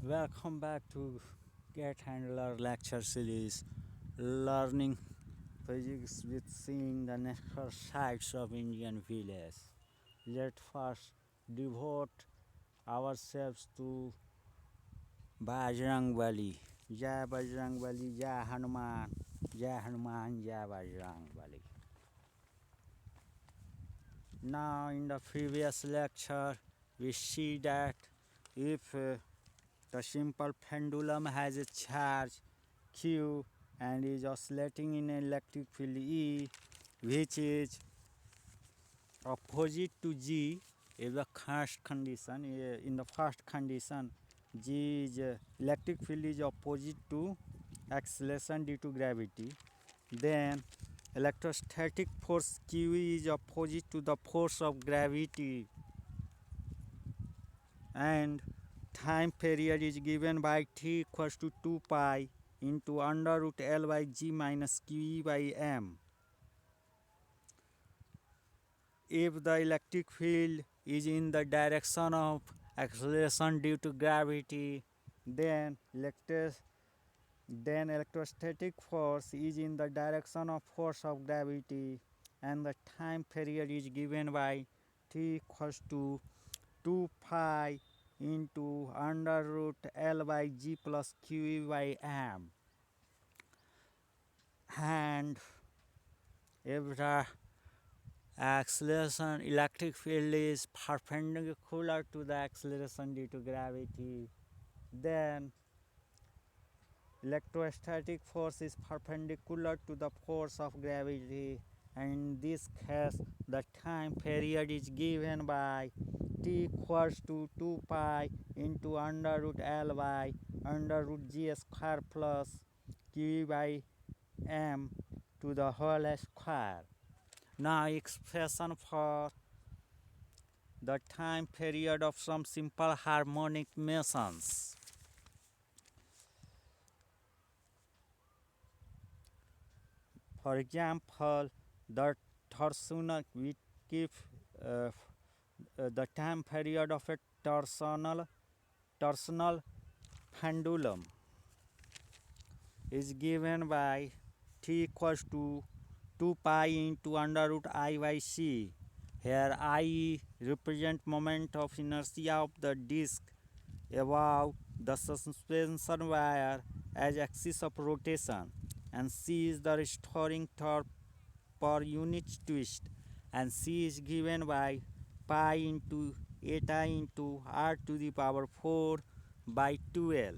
Welcome back to Get Handler lecture series, learning physics with seeing the natural sights of Indian village. Let first devote ourselves to Bajrang Bali. Jai Bajrang Bali, Jai Hanuman, Jai Hanuman, Jai Bajrang Bali. Now in the previous lecture, we see that if the simple pendulum has a charge Q and is oscillating in electric field E, which is opposite to G, is the first condition. In the first condition, G is electric field is opposite to acceleration due to gravity. Then electrostatic force Q is opposite to the force of gravity, and time period is given by t equals to 2 pi into under root L by G minus QE by M. If the electric field is in the direction of acceleration due to gravity, then electrostatic force is in the direction of force of gravity, and the time period is given by t equals to 2 pi into under root L by G plus QE by M. And if the acceleration electric field is perpendicular to the acceleration due to gravity, then electrostatic force is perpendicular to the force of gravity, and in this case the time period is given by t equals to 2 pi into under root L by under root G square plus Q by M to the whole square. Now expression for the time period of some simple harmonic motions. For example, the torsional, we keep the time period of a torsional pendulum is given by t equals to 2 pi into under root I by C. Here I represent moment of inertia of the disc above the suspension wire as axis of rotation, and C is the restoring torque per unit twist, and C is given by pi into eta into r to the power 4 by 12.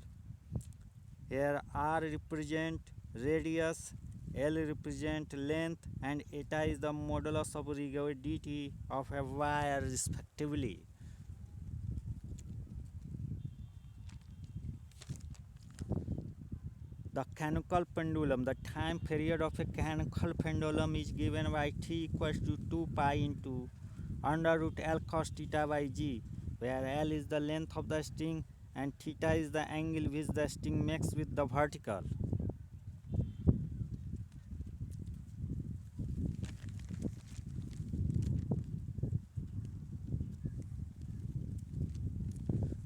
Here r represent radius, L represent length, and eta is the modulus of rigidity of a wire respectively. The canonical pendulum, the time period of a canonical pendulum is given by t equals to 2 pi into under root L cos theta by G, where L is the length of the string and theta is the angle which the string makes with the vertical.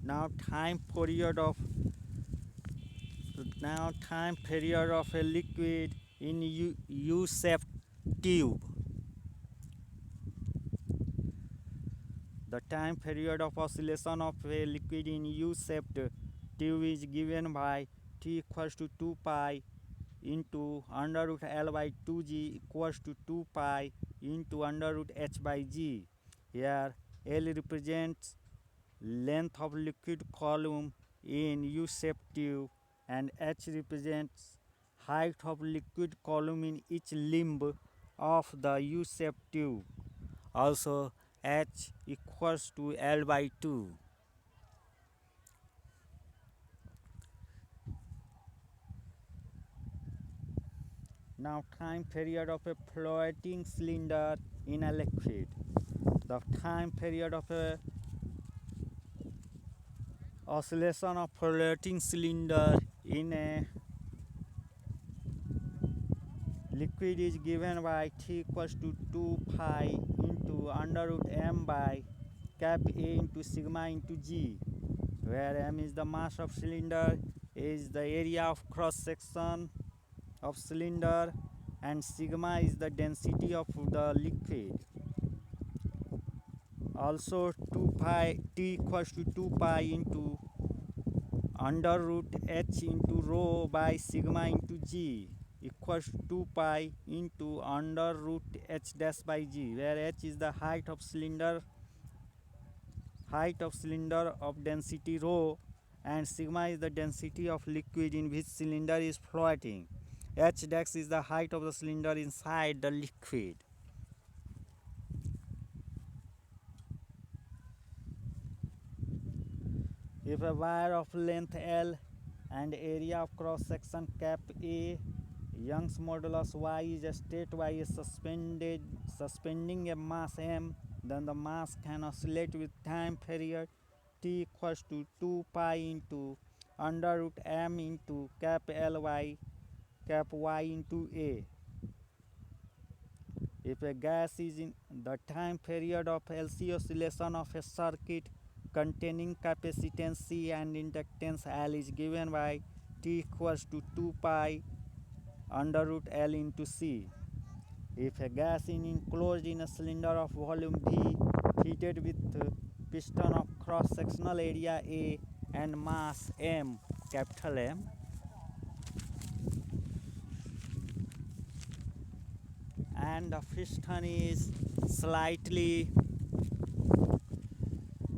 Now time period of a liquid in U-shaped tube. The time period of oscillation of a liquid in U-shaped tube is given by t equals to 2 pi into under root L by 2G equals to 2 pi into under root H by G. Here L represents length of liquid column in U-shaped tube, and H represents height of liquid column in each limb of the U-shaped tube. Also H equals to L by 2. Now time period of a floating cylinder in a liquid. The time period of a oscillation of floating cylinder in a liquid is given by t equals to 2 pi into under root M by cap A into sigma into G. where m is the mass of cylinder, a is the area of cross section of cylinder, and sigma is the density of the liquid. Also 2 pi t equals to 2 pi into under root h into rho by sigma into g equals to 2 pi into under root h dash by g, where h is the height of cylinder of density rho, and sigma is the density of liquid in which cylinder is floating. H dash is the height of the cylinder inside the liquid. If a wire of length L and area of cross section cap A, Young's modulus Y is stated by a suspending a mass m, then the mass can oscillate with time period t equals to 2 pi into under root m into cap Ly cap y into A. If a gas is in the time period of LC oscillation of a circuit containing capacitance C and inductance L is given by T equals to 2 pi under root L into C. If a gas is enclosed in a cylinder of volume V fitted with piston of cross-sectional area A and mass M, capital M, and the piston is slightly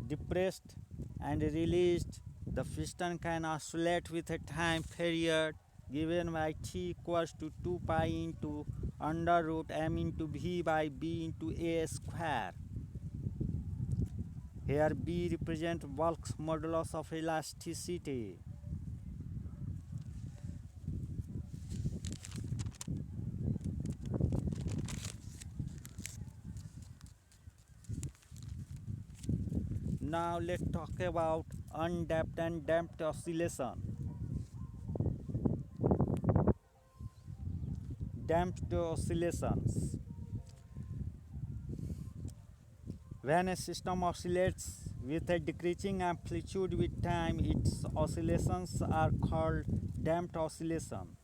depressed and released, the piston can oscillate with a time period given by t equals to 2 pi into under root m into v by b into a square. Here b represents Bulk's modulus of elasticity. Now let's talk about undamped and damped oscillation. Damped oscillations. When a system oscillates with a decreasing amplitude with time, its oscillations are called damped oscillation.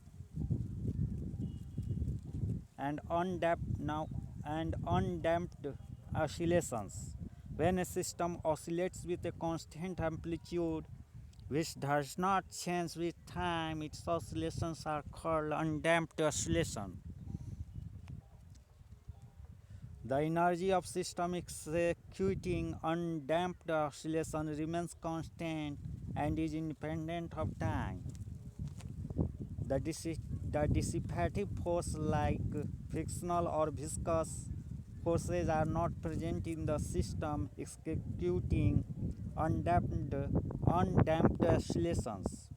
And undamped oscillations. When a system oscillates with a constant amplitude which does not change with time, its oscillations are called undamped oscillation. The energy of system executing undamped oscillation remains constant and is independent of time. The dissipative force like frictional or viscous forces are not present in the system executing undamped oscillations.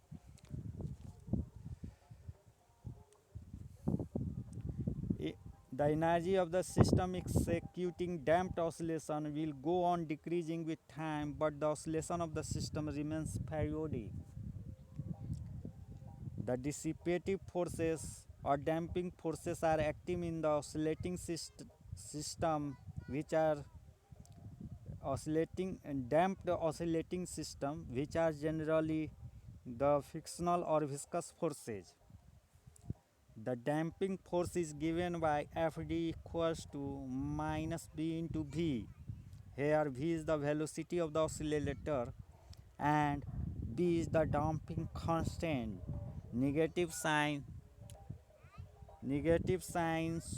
The energy of the system executing damped oscillation will go on decreasing with time, but the oscillation of the system remains periodic. The dissipative forces or damping forces are active in the oscillating system, which are damped oscillating system, which are generally the frictional or viscous forces. The damping force is given by Fd equals to minus B into V. Here V is the velocity of the oscillator and B is the damping constant. Negative sign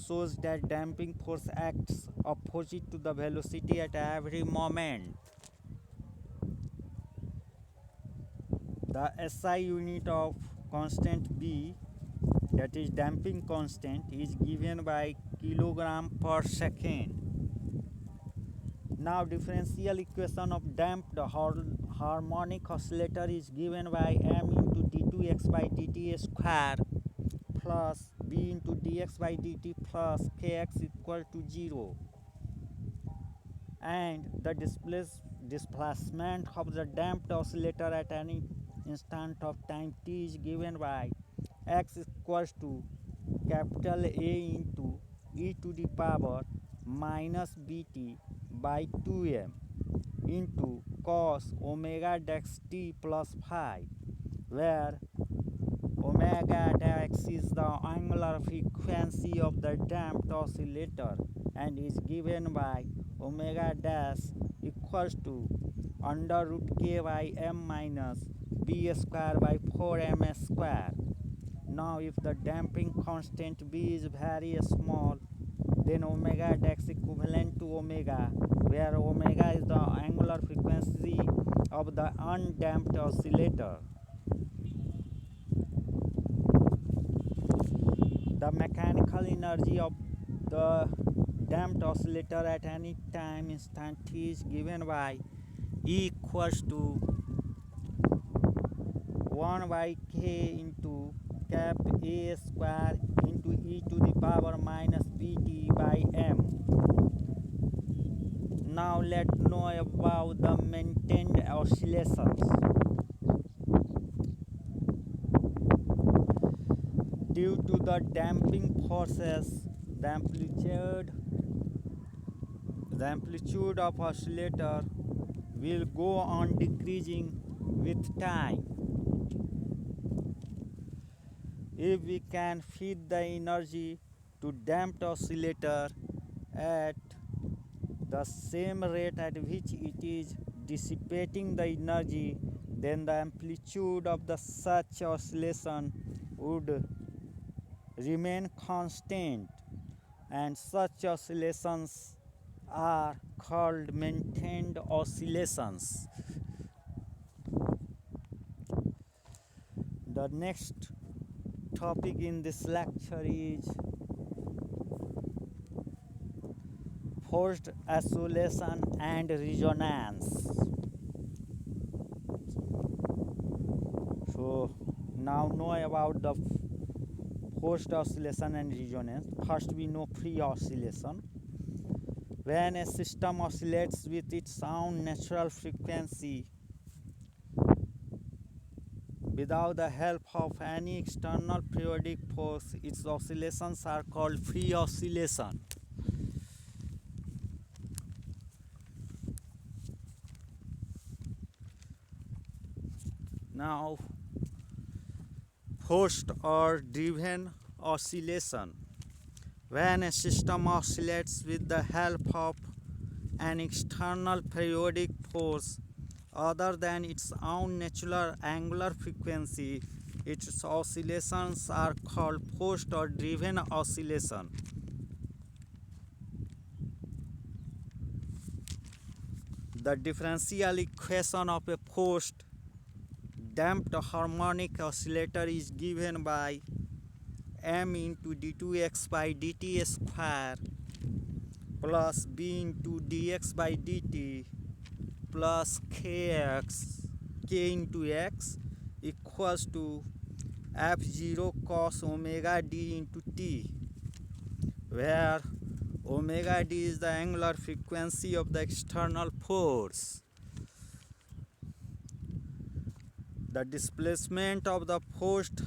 shows that damping force acts opposite to the velocity at every moment. The SI unit of constant B, that is damping constant, is given by kilogram per second. Now differential equation of damped harmonic oscillator is given by m into d2x by dt square plus b into dx by dt plus kx equal to 0, and the displacement of the damped oscillator at any instant of time t is given by x equals to capital A into e to the power minus bt by 2m into cos omega dex t plus phi, where omega dex is the angular frequency of the damped oscillator and is given by omega dash equals to under root k by m minus b square by 4m square. Now if the damping constant b is very small, then omega dex equivalent to omega, where omega is the angular frequency of the undamped oscillator. The mechanical energy of the damped oscillator at any time instant t is given by E equals to 1 by k into cap a square into e to the power minus bt by m. Now let's know about the maintained oscillations. Due to the damping forces, the amplitude of oscillator will go on decreasing with time. If we can feed the energy to damped oscillator at the same rate at which it is dissipating the energy, then the amplitude of the such oscillation would remain constant, and such oscillations are called maintained oscillations. The next topic in this lecture is forced oscillation and resonance. So now know about the forced oscillation and resonance. First we know free oscillation. When a system oscillates with its own natural frequency without the help of any external periodic force, its oscillations are called free oscillation. Now, forced or driven oscillation. When a system oscillates with the help of an external periodic force other than its own natural angular frequency, its oscillations are called forced or driven oscillation. The differential equation of a forced damped harmonic oscillator is given by m into d2x by dt square plus b into dx by dt plus k into x equals to f0 cos omega d into t, where omega d is the angular frequency of the external force. The displacement of the forced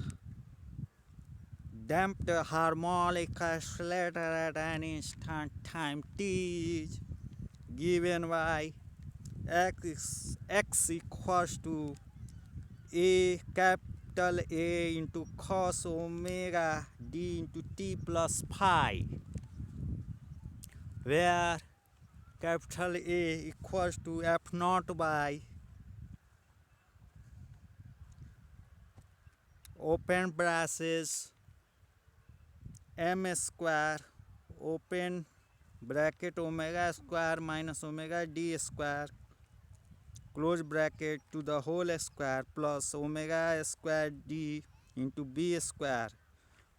damped harmonic oscillator at an instant time t is given by x equals to capital A into cos omega d into t plus phi, where capital A equals to f naught by open braces m square open bracket omega square minus omega d square close bracket to the whole square plus omega square d into b square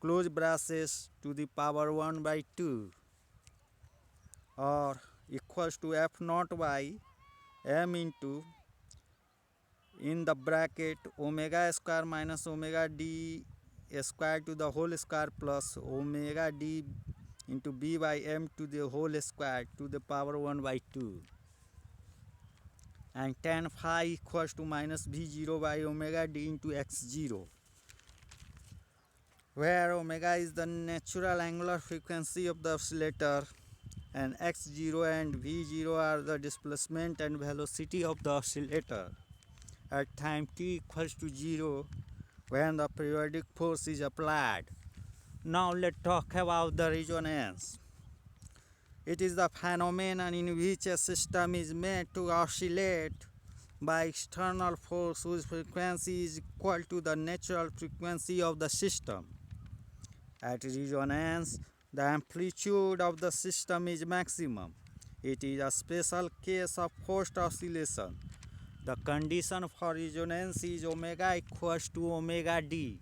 close braces to the power 1 by 2, or equals to f naught by m into in the bracket omega square minus omega d square to the whole square plus omega d into b by m to the whole square to the power 1 by 2, and tan phi equals to minus v0 by omega d into x0, where omega is the natural angular frequency of the oscillator and x0 and v0 are the displacement and velocity of the oscillator at time t equals to 0 when the periodic force is applied. Now let's talk about the resonance. It is the phenomenon in which a system is made to oscillate by external force whose frequency is equal to the natural frequency of the system. At resonance, the amplitude of the system is maximum. It is a special case of forced oscillation. The condition for resonance is omega equals to omega d.